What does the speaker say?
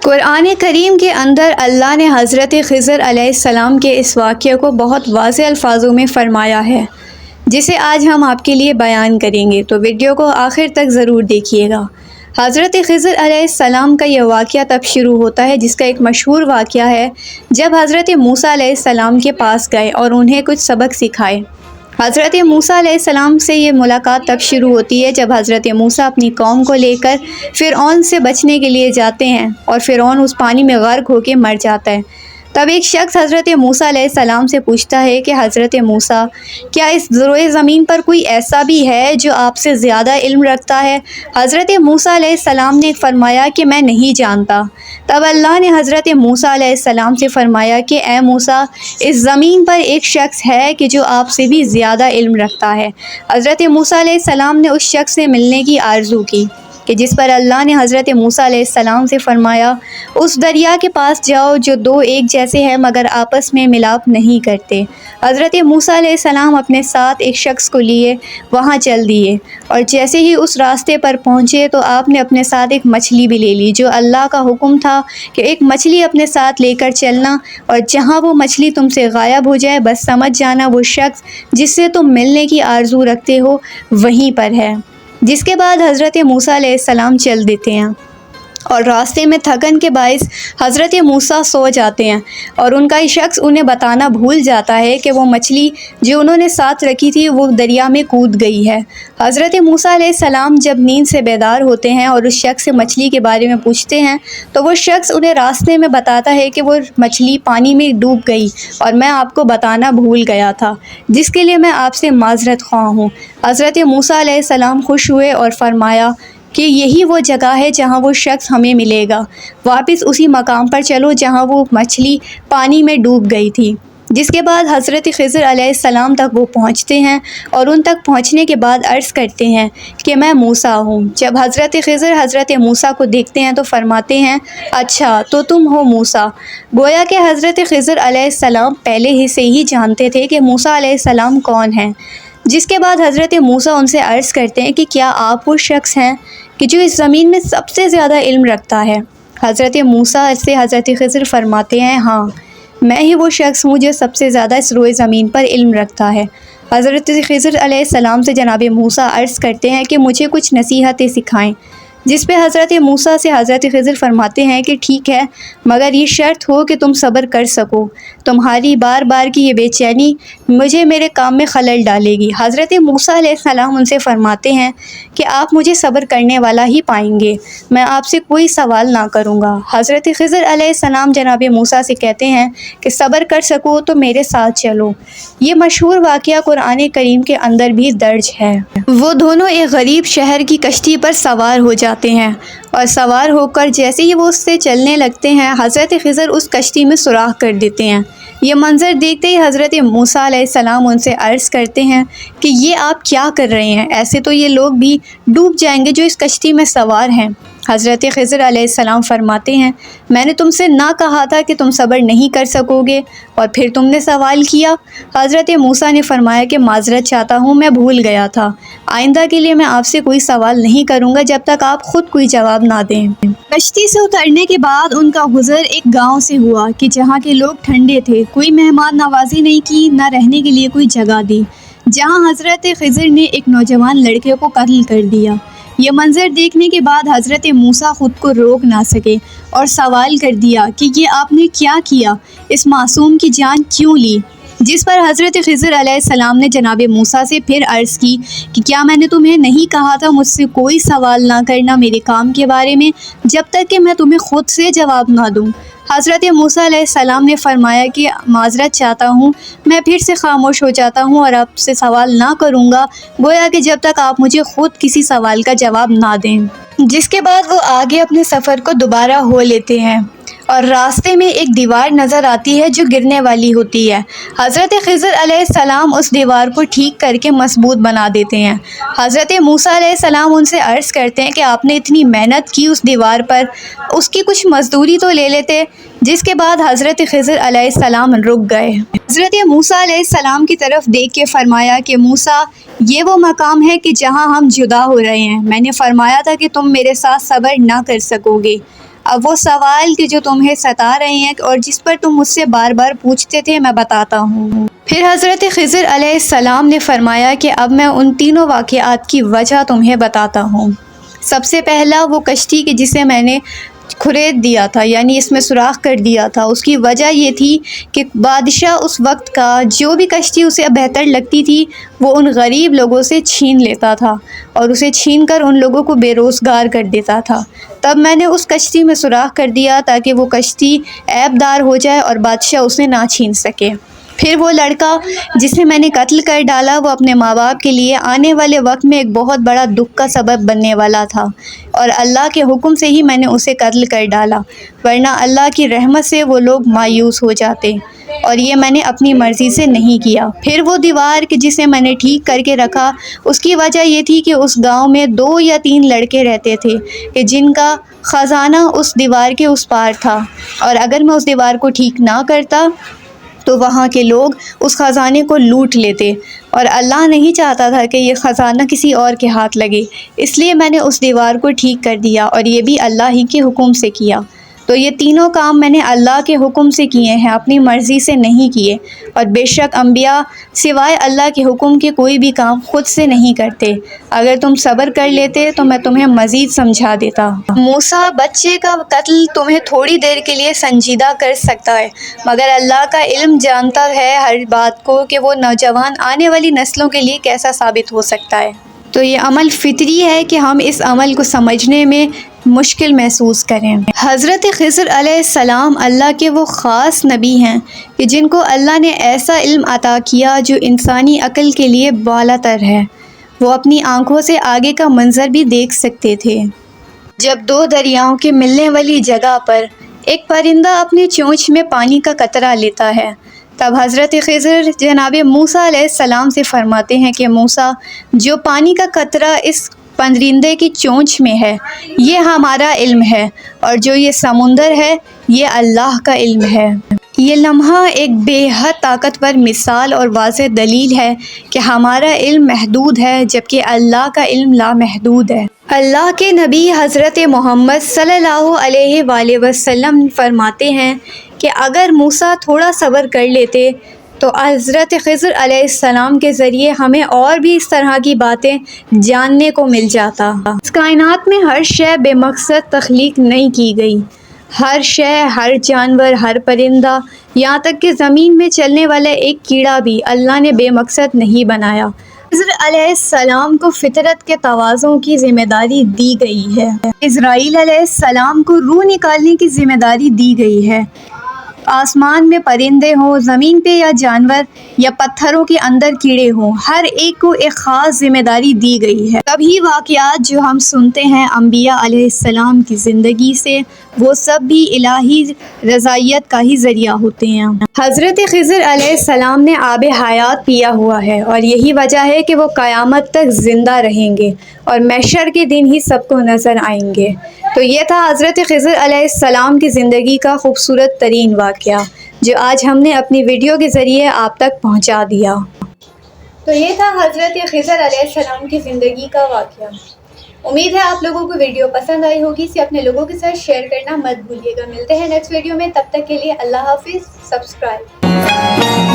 قرآن کریم کے اندر اللہ نے حضرت خضر علیہ السلام کے اس واقعے کو بہت واضح الفاظوں میں فرمایا ہے، جسے آج ہم آپ کے لیے بیان کریں گے، تو ویڈیو کو آخر تک ضرور دیکھیے گا۔ حضرت خضر علیہ السلام کا یہ واقعہ تب شروع ہوتا ہے، جس کا ایک مشہور واقعہ ہے جب حضرت موسیٰ علیہ السلام کے پاس گئے اور انہیں کچھ سبق سکھائے۔ حضرت موسیٰ علیہ السلام سے یہ ملاقات تب شروع ہوتی ہے جب حضرت موسیٰ اپنی قوم کو لے کر فرعون سے بچنے کے لیے جاتے ہیں اور فرعون اس پانی میں غرق ہو کے مر جاتا ہے۔ تب ایک شخص حضرت موسیٰ علیہ السلام سے پوچھتا ہے کہ حضرت موسیٰ، کیا اس روئے زمین پر کوئی ایسا بھی ہے جو آپ سے زیادہ علم رکھتا ہے؟ حضرت موسیٰ علیہ السلام نے فرمایا کہ میں نہیں جانتا۔ تب اللہ نے حضرت موسیٰ علیہ السلام سے فرمایا کہ اے موسیٰ، اس زمین پر ایک شخص ہے کہ جو آپ سے بھی زیادہ علم رکھتا ہے۔ حضرت موسیٰ علیہ السلام نے اس شخص سے ملنے کی آرزو کی، کہ جس پر اللہ نے حضرت موسیٰ علیہ السلام سے فرمایا، اس دریا کے پاس جاؤ جو دو ایک جیسے ہیں مگر آپس میں ملاپ نہیں کرتے۔ حضرت موسیٰ علیہ السلام اپنے ساتھ ایک شخص کو لیے وہاں چل دیے، اور جیسے ہی اس راستے پر پہنچے تو آپ نے اپنے ساتھ ایک مچھلی بھی لے لی، جو اللہ کا حکم تھا کہ ایک مچھلی اپنے ساتھ لے کر چلنا، اور جہاں وہ مچھلی تم سے غائب ہو جائے بس سمجھ جانا وہ شخص جس سے تم ملنے کی آرزو رکھتے ہو وہیں پر ہے۔ جس کے بعد حضرت موسیٰ علیہ السلام چل دیتے ہیں، اور راستے میں تھکن کے باعث حضرت موسیٰ سو جاتے ہیں، اور ان کا شخص انہیں بتانا بھول جاتا ہے کہ وہ مچھلی جو انہوں نے ساتھ رکھی تھی وہ دریا میں کود گئی ہے۔ حضرت موسیٰ علیہ السلام جب نیند سے بیدار ہوتے ہیں اور اس شخص سے مچھلی کے بارے میں پوچھتے ہیں تو وہ شخص انہیں راستے میں بتاتا ہے کہ وہ مچھلی پانی میں ڈوب گئی اور میں آپ کو بتانا بھول گیا تھا، جس کے لیے میں آپ سے معذرت خواہ ہوں۔ حضرت موسیٰ علیہ السلام خوش ہوئے اور فرمایا کہ یہی وہ جگہ ہے جہاں وہ شخص ہمیں ملے گا، واپس اسی مقام پر چلو جہاں وہ مچھلی پانی میں ڈوب گئی تھی۔ جس کے بعد حضرت خضر علیہ السلام تک وہ پہنچتے ہیں، اور ان تک پہنچنے کے بعد عرض کرتے ہیں کہ میں موسیٰ ہوں۔ جب حضرت خضر حضرت موسیٰ کو دیکھتے ہیں تو فرماتے ہیں، اچھا تو تم ہو موسیٰ۔ گویا کہ حضرت خضر علیہ السلام پہلے ہی سے ہی جانتے تھے کہ موسیٰ علیہ السلام کون ہیں۔ جس کے بعد حضرت موسیٰ ان سے عرض کرتے ہیں کہ کیا آپ وہ شخص ہیں کہ جو اس زمین میں سب سے زیادہ علم رکھتا ہے؟ حضرت موسیٰ سے حضرت خضر فرماتے ہیں، ہاں میں ہی وہ شخص ہوں جو سب سے زیادہ اس روئے زمین پر علم رکھتا ہے۔ حضرت خضر علیہ السلام سے جناب موسیٰ عرض کرتے ہیں کہ مجھے کچھ نصیحتیں سکھائیں، جس پہ حضرت موسیٰ سے حضرت خضر فرماتے ہیں کہ ٹھیک ہے، مگر یہ شرط ہو کہ تم صبر کر سکو، تمہاری بار بار کی یہ بے چینی مجھے میرے کام میں خلل ڈالے گی۔ حضرت موسیٰ علیہ السلام ان سے فرماتے ہیں کہ آپ مجھے صبر کرنے والا ہی پائیں گے، میں آپ سے کوئی سوال نہ کروں گا۔ حضرت خضر علیہ السلام جناب موسیٰ سے کہتے ہیں کہ صبر کر سکو تو میرے ساتھ چلو۔ یہ مشہور واقعہ قرآن کریم کے اندر بھی درج ہے۔ وہ دونوں ایک غریب شہر کی کشتی پر سوار ہو جاتے ہیں، اور سوار ہو کر جیسے ہی وہ اس سے چلنے لگتے ہیں حضرت خضر اس کشتی میں سوراخ کر دیتے ہیں۔ یہ منظر دیکھتے ہی حضرت موسیٰ علیہ السلام ان سے عرض کرتے ہیں کہ یہ آپ کیا کر رہے ہیں؟ ایسے تو یہ لوگ بھی ڈوب جائیں گے جو اس کشتی میں سوار ہیں۔ حضرت خضر علیہ السلام فرماتے ہیں، میں نے تم سے نہ کہا تھا کہ تم صبر نہیں کر سکو گے اور پھر تم نے سوال کیا؟ حضرت موسیٰ نے فرمایا کہ معذرت چاہتا ہوں، میں بھول گیا تھا، آئندہ کے لیے میں آپ سے کوئی سوال نہیں کروں گا جب تک آپ خود کوئی جواب نہ دیں۔ کشتی سے اترنے کے بعد ان کا گزر ایک گاؤں سے ہوا کہ جہاں کے لوگ ٹھنڈے تھے، کوئی مہمان نوازی نہیں کی، نہ رہنے کے لیے کوئی جگہ دی، جہاں حضرت خضر نے ایک نوجوان لڑکے کو قتل کر دیا۔ یہ منظر دیکھنے کے بعد حضرت موسیٰ خود کو روک نہ سکے اور سوال کر دیا کہ یہ آپ نے کیا کیا، اس معصوم کی جان کیوں لی؟ جس پر حضرت خضر علیہ السلام نے جناب موسیٰ سے پھر عرض کی کہ کیا میں نے تمہیں نہیں کہا تھا مجھ سے کوئی سوال نہ کرنا میرے کام کے بارے میں جب تک کہ میں تمہیں خود سے جواب نہ دوں؟ حضرت موسیٰ علیہ السلام نے فرمایا کہ معذرت چاہتا ہوں، میں پھر سے خاموش ہو جاتا ہوں اور آپ سے سوال نہ کروں گا، گویا کہ جب تک آپ مجھے خود کسی سوال کا جواب نہ دیں۔ جس کے بعد وہ آگے اپنے سفر کو دوبارہ ہو لیتے ہیں، اور راستے میں ایک دیوار نظر آتی ہے جو گرنے والی ہوتی ہے۔ حضرت خضر علیہ السلام اس دیوار کو ٹھیک کر کے مضبوط بنا دیتے ہیں۔ حضرت موسیٰ علیہ السلام ان سے عرض کرتے ہیں کہ آپ نے اتنی محنت کی اس دیوار پر، اس کی کچھ مزدوری تو لے لیتے۔ جس کے بعد حضرت خضر علیہ السلام رک گئے۔ حضرت موسیٰ علیہ السلام کی طرف دیکھ کے فرمایا کہ موسیٰ، یہ وہ مقام ہے کہ جہاں ہم جدا ہو رہے ہیں، میں نے فرمایا تھا کہ تم میرے ساتھ صبر نہ کر سکو گے۔ اب وہ سوال کہ جو تمہیں ستا رہے ہیں اور جس پر تم مجھ سے بار بار پوچھتے تھے میں بتاتا ہوں۔ پھر حضرت خضر علیہ السلام نے فرمایا کہ اب میں ان تینوں واقعات کی وجہ تمہیں بتاتا ہوں۔ سب سے پہلا وہ کشتی کہ جسے میں نے کھرید دیا تھا، یعنی اس میں سوراخ کر دیا تھا، اس کی وجہ یہ تھی کہ بادشاہ اس وقت کا جو بھی کشتی اسے بہتر لگتی تھی وہ ان غریب لوگوں سے چھین لیتا تھا اور اسے چھین کر ان لوگوں کو بے روزگار کر دیتا تھا۔ تب میں نے اس کشتی میں سوراخ کر دیا تاکہ وہ کشتی عیب دار ہو جائے اور بادشاہ اسے نہ چھین سکے۔ پھر وہ لڑکا جسے میں نے قتل کر ڈالا وہ اپنے ماں باپ کے لیے آنے والے وقت میں ایک بہت بڑا دکھ کا سبب بننے والا تھا، اور اللہ کے حکم سے ہی میں نے اسے قتل کر ڈالا، ورنہ اللہ کی رحمت سے وہ لوگ مایوس ہو جاتے، اور یہ میں نے اپنی مرضی سے نہیں کیا۔ پھر وہ دیوار کہ جسے میں نے ٹھیک کر کے رکھا، اس کی وجہ یہ تھی کہ اس گاؤں میں 2 یا 3 لڑکے رہتے تھے کہ جن کا خزانہ اس دیوار کے اس پار تھا، اور اگر میں اس دیوار کو ٹھیک نہ کرتا تو وہاں کے لوگ اس خزانے کو لوٹ لیتے، اور اللہ نہیں چاہتا تھا کہ یہ خزانہ کسی اور کے ہاتھ لگے، اس لیے میں نے اس دیوار کو ٹھیک کر دیا، اور یہ بھی اللہ ہی کے حکم سے کیا۔ تو یہ تینوں کام میں نے اللہ کے حکم سے کیے ہیں، اپنی مرضی سے نہیں کیے، اور بے شک انبیاء سوائے اللہ کے حکم کے کوئی بھی کام خود سے نہیں کرتے۔ اگر تم صبر کر لیتے تو میں تمہیں مزید سمجھا دیتا۔ موسیٰ، بچے کا قتل تمہیں تھوڑی دیر کے لیے سنجیدہ کر سکتا ہے، مگر اللہ کا علم جانتا ہے ہر بات کو کہ وہ نوجوان آنے والی نسلوں کے لیے کیسا ثابت ہو سکتا ہے۔ تو یہ عمل فطری ہے کہ ہم اس عمل کو سمجھنے میں مشکل محسوس کریں۔ حضرت خضر علیہ السلام اللہ کے وہ خاص نبی ہیں کہ جن کو اللہ نے ایسا علم عطا کیا جو انسانی عقل کے لیے بالا تر ہے۔ وہ اپنی آنکھوں سے آگے کا منظر بھی دیکھ سکتے تھے۔ جب 2 دریاؤں کے ملنے والی جگہ پر ایک پرندہ اپنی چونچ میں پانی کا قطرہ لیتا ہے، تب حضرت خضر جناب موسیٰ علیہ السلام سے فرماتے ہیں کہ موسیٰ، جو پانی کا قطرہ اس پرندے کی چونچ میں ہے یہ ہمارا علم ہے، اور جو یہ سمندر ہے یہ اللہ کا علم ہے۔ یہ لمحہ ایک بے حد طاقتور مثال اور واضح دلیل ہے کہ ہمارا علم محدود ہے جبکہ اللہ کا علم لامحدود ہے۔ اللہ کے نبی حضرت محمد صلی اللہ علیہ وآلہ وسلم فرماتے ہیں کہ اگر موسیٰ تھوڑا صبر کر لیتے تو حضرت خضر علیہ السلام کے ذریعے ہمیں اور بھی اس طرح کی باتیں جاننے کو مل جاتا۔ اس کائنات میں ہر شے بے مقصد تخلیق نہیں کی گئی، ہر شے، ہر جانور، ہر پرندہ، یہاں تک کہ زمین میں چلنے والا ایک کیڑا بھی اللہ نے بے مقصد نہیں بنایا۔ خضر علیہ السلام کو فطرت کے تقاضوں کی ذمہ داری دی گئی ہے۔ اسرائیل علیہ السلام کو روح نکالنے کی ذمہ داری دی گئی ہے۔ آسمان میں پرندے ہوں، زمین پہ یا جانور، یا پتھروں کے اندر کیڑے ہوں، ہر ایک کو ایک خاص ذمہ داری دی گئی ہے۔ سبھی واقعات جو ہم سنتے ہیں انبیاء علیہ السلام کی زندگی سے، وہ سب بھی الہی رضائیت کا ہی ذریعہ ہوتے ہیں۔ حضرت خضر علیہ السلام نے آب حیات پیا ہوا ہے، اور یہی وجہ ہے کہ وہ قیامت تک زندہ رہیں گے اور محشر کے دن ہی سب کو نظر آئیں گے۔ تو یہ تھا حضرت خضر علیہ السلام کی زندگی کا خوبصورت ترین واقعہ جو آج ہم نے اپنی ویڈیو کے ذریعے آپ تک پہنچا دیا۔ تو یہ تھا حضرت خضر علیہ السلام کی زندگی کا واقعہ۔ امید ہے آپ لوگوں کو ویڈیو پسند آئی ہوگی، اسے اپنے لوگوں کے ساتھ شیئر کرنا مت بھولیے گا۔ ملتے ہیں نیکسٹ ویڈیو میں، تب تک کے لیے اللہ حافظ۔ سبسکرائب